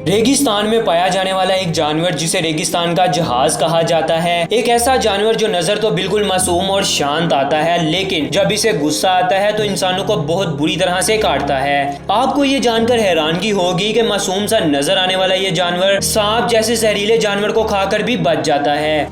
रेगिस्तान में पाया जाने वाला एक जानवर जिसे रेगिस्तान का जहाज कहा जाता है, एक ऐसा जानवर जो नजर तो बिल्कुल मासूम और शांत आता है, लेकिन जब इसे गुस्सा आता है तो इंसानों को बहुत बुरी तरह से काटता है। आपको ये जानकर हैरानगी होगी कि मासूम सा नजर आने वाला ये जानवर सांप जैसे जहरीले जानवर को खाकर भी बच जाता है।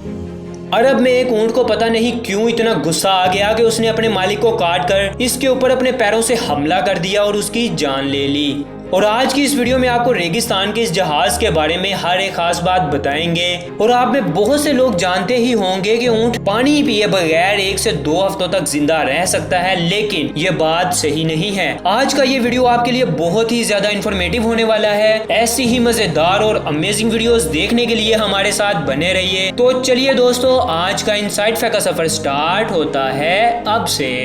अरब में एक ऊंट को पता नहीं क्यों इतना गुस्सा आ गया कि उसने अपने मालिक को काट कर इसके ऊपर अपने पैरों से हमला कर दिया और उसकी जान ले ली। और आज की इस वीडियो में आपको रेगिस्तान के इस जहाज के बारे में हर एक खास बात बताएंगे। और आप में बहुत से लोग जानते ही होंगे कि ऊंट पानी पिए बगैर 1 से 2 हफ्तों तक जिंदा रह सकता है, लेकिन ये बात सही नहीं है। आज का ये वीडियो आपके लिए बहुत ही ज्यादा इंफॉर्मेटिव होने वाला है। ऐसी ही मजेदार और अमेजिंग वीडियोस देखने के लिए हमारे साथ बने रहिए। तो चलिए दोस्तों, आज का इनसाइड फैक्ट का सफर स्टार्ट होता है अब से।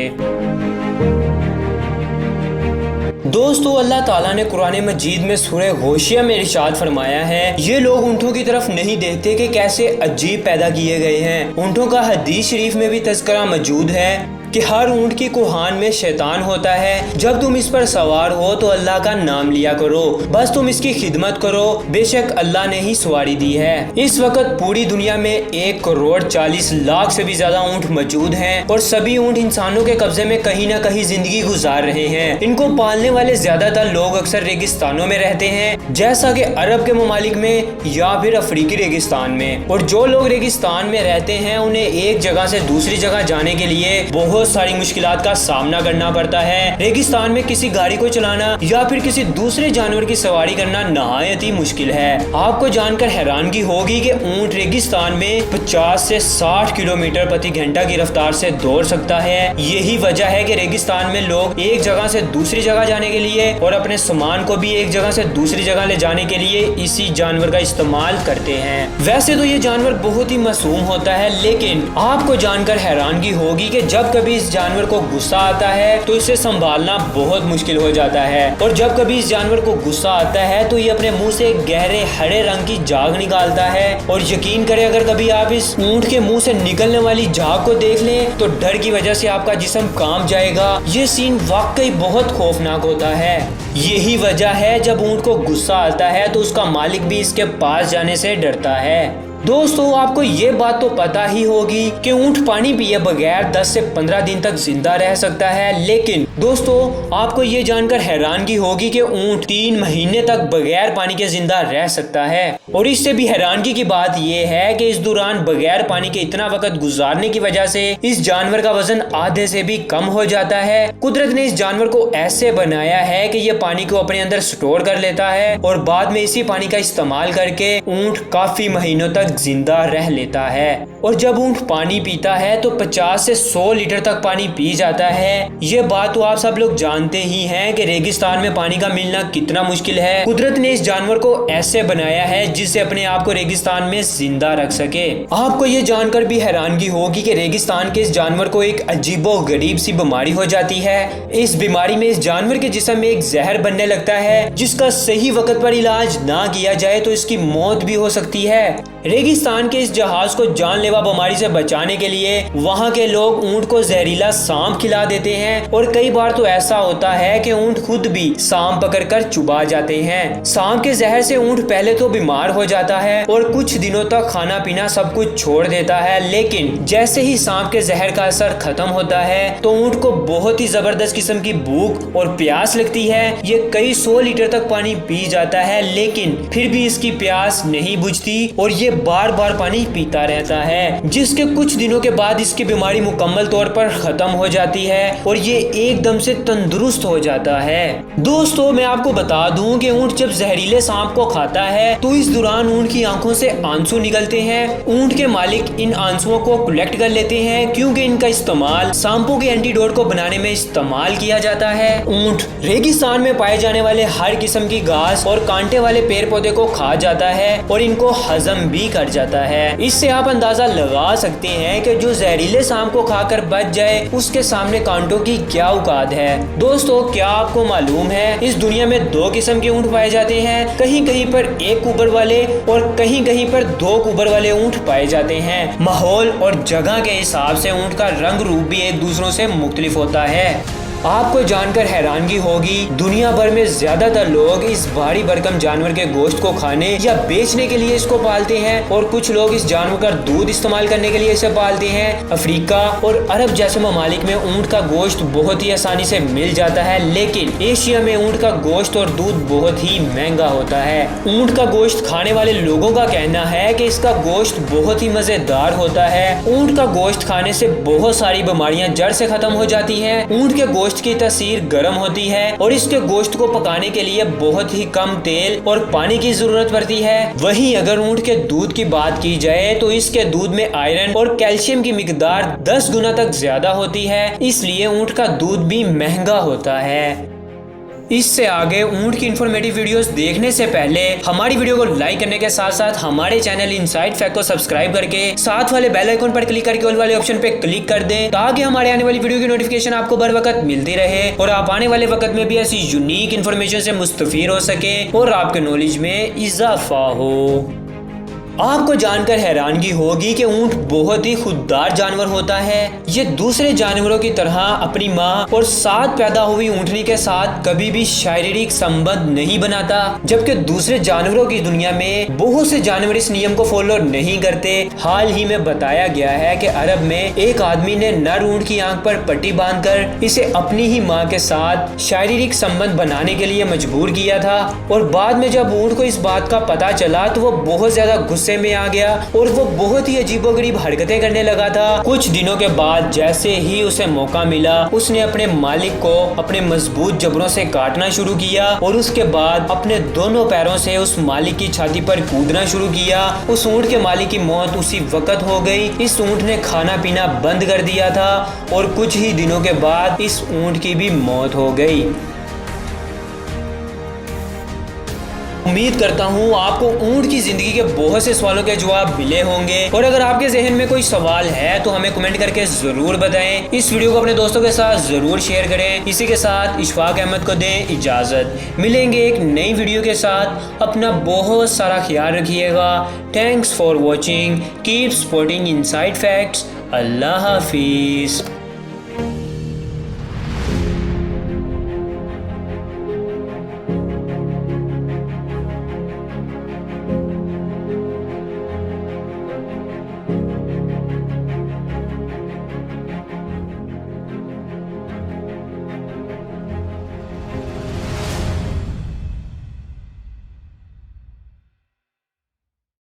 दोस्तों, अल्लाह ताला ने कुरान मजीद में सूरह होशिया में इरशाद फरमाया है, ये लोग ऊँटों की तरफ नहीं देखते कि कैसे अजीब पैदा किए गए हैं। ऊँटों का हदीस शरीफ में भी तज़किरा मौजूद है कि हर ऊँट की कुहान में शैतान होता है। जब तुम इस पर सवार हो तो अल्लाह का नाम लिया करो, बस तुम इसकी खिदमत करो, बेशक अल्लाह ने ही सवारी दी है। इस वक्त पूरी दुनिया में 1,40,00,000 से भी ज्यादा ऊँट मौजूद हैं और सभी ऊँट इंसानों के कब्जे में कहीं ना कहीं जिंदगी गुजार रहे हैं। इनको पालने वाले ज्यादातर लोग अक्सर रेगिस्तानों में रहते हैं, जैसा कि अरब के ममालिक में या फिर अफ्रीकी रेगिस्तान में। और जो लोग रेगिस्तान में रहते हैं उन्हें एक जगह से दूसरी जगह जाने के लिए बहुत सारी मुश्किलात का सामना करना पड़ता है। रेगिस्तान में किसी गाड़ी को चलाना या फिर किसी दूसरे जानवर की सवारी करना नहायत ही मुश्किल है। आपको जानकर हैरानगी होगी कि ऊंट रेगिस्तान में 50 से 60 किलोमीटर प्रति घंटा की रफ्तार से दौड़ सकता है। यही वजह है कि रेगिस्तान में लोग एक जगह से दूसरी जगह जाने के लिए और अपने सामान को भी एक जगह से दूसरी जगह ले जाने के लिए इसी जानवर का इस्तेमाल करते हैं। वैसे तो ये जानवर बहुत ही मासूम होता है, लेकिन आपको जानकर हैरानगी होगी कि जब कभी इस जानवर को गुस्सा आता है तो इसे संभालना बहुत मुश्किल हो जाता है। और जब कभी इस जानवर को गुस्सा आता है तो ये अपने मुंह से गहरे हरे रंग की झाग निकालता है। और यकीन करें, अगर कभी आप इस ऊंट के मुंह से निकलने वाली झाग को देख लें तो डर की वजह से आपका जिस्म कांप जाएगा। ये सीन वाकई बहुत खौफनाक होता है। यही वजह है जब ऊंट को गुस्सा आता है तो उसका मालिक भी इसके पास जाने से डरता है। दोस्तों, आपको ये बात तो पता ही होगी कि ऊंट पानी पिए बगैर 10 से 15 दिन तक जिंदा रह सकता है, लेकिन दोस्तों आपको ये जानकर हैरानगी होगी कि ऊंट 3 महीने तक बगैर पानी के जिंदा रह सकता है। और इससे भी हैरानगी की बात यह है कि इस दौरान बगैर पानी के इतना वक्त गुजारने की वजह से इस जानवर का वजन आधे से भी कम हो जाता है। कुदरत ने इस जानवर को ऐसे बनाया है कि ये पानी को अपने अंदर स्टोर कर लेता है और बाद में इसी पानी का इस्तेमाल करके ऊंट काफी महीनों तक जिंदा रह लेता है। और जब ऊंट पानी पीता है तो 50 से 100 लीटर तक पानी पी जाता है। ये बात तो आप सब लोग जानते ही हैं कि रेगिस्तान में पानी का मिलना कितना मुश्किल है। कुदरत ने इस जानवर को ऐसे बनाया है जिससे अपने आप को रेगिस्तान में जिंदा रख सके। आपको ये जानकर भी हैरानगी होगी कि रेगिस्तान के इस जानवर को एक अजीबो गरीब सी बीमारी हो जाती है। इस बीमारी में इस जानवर के जिस्म में एक जहर बनने लगता है, जिसका सही वक्त पर इलाज ना किया जाए तो इसकी मौत भी हो सकती है। रेगिस्तान के इस जहाज को जानलेवा बीमारी से बचाने के लिए वहाँ के लोग ऊंट को जहरीला सांप खिला देते हैं। और कई बार तो ऐसा होता है कि ऊंट खुद भी सांप पकड़कर चुबा जाते हैं। सांप के जहर से ऊंट पहले तो बीमार हो जाता है और कुछ दिनों तक खाना पीना सब कुछ छोड़ देता है, लेकिन जैसे ही सांप के जहर का असर खत्म होता है तो ऊंट को बहुत ही जबरदस्त किस्म की भूख और प्यास लगती है। ये कई 100 लीटर तक पानी पी जाता है, लेकिन फिर भी इसकी प्यास नहीं बुझती और ये बार बार पानी पीता रहता है, जिसके कुछ दिनों के बाद इसकी बीमारी मुकम्मल तौर पर खत्म हो जाती है और ये एकदम से तंदुरुस्त हो जाता है। दोस्तों, मैं आपको बता दूं कि ऊंट जब जहरीले सांप को खाता है तो इस दौरान ऊंट की आंखों से आंसू निकलते हैं। ऊंट के मालिक इन आंसुओं को कलेक्ट कर लेते हैं क्योंकि इनका इस्तेमाल सांपों के एंटीडोट को बनाने में इस्तेमाल किया जाता है। ऊंट रेगिस्तान में पाए जाने वाले हर किस्म की घास और कांटे वाले पेड़ पौधे को खा जाता है और इनको हजम भी कर जाता है। इससे आप अंदाजा लगा सकते हैं कि जो जहरीले सांप को खाकर बच जाए उसके सामने कांटों की क्या औकात है। दोस्तों, क्या आपको मालूम है इस दुनिया में 2 किस्म के ऊंट पाए जाते हैं। कहीं कहीं पर 1 कुबर वाले और कहीं कहीं पर 2 कुबर वाले ऊंट पाए जाते हैं। माहौल और जगह के हिसाब से ऊंट का रंग रूप भी एक दूसरों से मुख्तलिफ होता है। आपको जानकर हैरानगी होगी, दुनिया भर में ज्यादातर लोग इस भारी भरकम जानवर के गोश्त को खाने या बेचने के लिए इसको पालते हैं और कुछ लोग इस जानवर का दूध इस्तेमाल करने के लिए इसे पालते हैं। अफ्रीका और अरब जैसे ममालिक में ऊंट का गोश्त बहुत ही आसानी से मिल जाता है, लेकिन एशिया में ऊंट का गोश्त और दूध बहुत ही महंगा होता है। ऊंट का गोश्त खाने वाले लोगों का कहना है कि इसका गोश्त बहुत ही मजेदार होता है। ऊंट का गोश्त खाने से बहुत सारी बीमारियां जड़ से खत्म हो जाती हैं। ऊंट के गोश्त की तासीर गर्म होती है और इसके गोश्त को पकाने के लिए बहुत ही कम तेल और पानी की जरूरत पड़ती है। वहीं अगर ऊंट के दूध की बात की जाए तो इसके दूध में आयरन और कैल्शियम की मिकदार 10 गुना तक ज्यादा होती है, इसलिए ऊंट का दूध भी महंगा होता है। इससे आगे ऊंट की इन्फॉर्मेटिव वीडियोस देखने से पहले हमारी वीडियो को लाइक करने के साथ साथ हमारे चैनल इनसाइड फैक्ट को सब्सक्राइब करके साथ वाले बेल आइकन पर क्लिक करके ऑल वाले ऑप्शन पे क्लिक कर दें, ताकि हमारे आने वाली वीडियो की नोटिफिकेशन आपको बर वक्त मिलती रहे और आप आने वाले वक्त में भी ऐसी यूनिक इन्फॉर्मेशन से मुस्तफीर हो सके और आपके नॉलेज में इजाफा हो। आपको जानकर हैरानगी होगी कि ऊंट बहुत ही खुददार जानवर होता है। ये दूसरे जानवरों की तरह अपनी माँ और साथ पैदा हुई ऊंटनी के साथ कभी भी शारीरिक संबंध नहीं बनाता, जबकि दूसरे जानवरों की दुनिया में बहुत से जानवर इस नियम को फॉलो नहीं करते। हाल ही में बताया गया है कि अरब में एक आदमी ने नर ऊंट की आंख पर पट्टी बांधकर इसे अपनी ही माँ के साथ शारीरिक संबंध बनाने के लिए मजबूर किया था और बाद में जब ऊंट को इस बात का पता चला तो वो बहुत ज्यादा गुस्से में आ गया और वो बहुत ही अजीबोगरीब हरकतें करने लगा था। कुछ दिनों के बाद जैसे ही उसे मौका मिला, उसने अपने मालिक को अपने मजबूत जबड़ों से काटना शुरू किया और उसके बाद अपने दोनों पैरों से उस मालिक की छाती पर कूदना शुरू किया। उस ऊंट के मालिक की मौत उसी वक्त हो गई। इस ऊंट ने खाना पीना बंद कर दिया था और कुछ ही दिनों के बाद इस ऊंट की भी मौत हो गई। उम्मीद करता हूँ आपको ऊंट की जिंदगी के बहुत से सवालों के जवाब मिले होंगे और अगर आपके जहन में कोई सवाल है तो हमें कमेंट करके जरूर बताएं। इस वीडियो को अपने दोस्तों के साथ जरूर शेयर करें। इसी के साथ इशफाक अहमद को दें इजाजत। मिलेंगे एक नई वीडियो के साथ। अपना बहुत सारा ख्याल रखिएगा। Thanks for watching. Keep supporting inside facts. Allah Hafiz.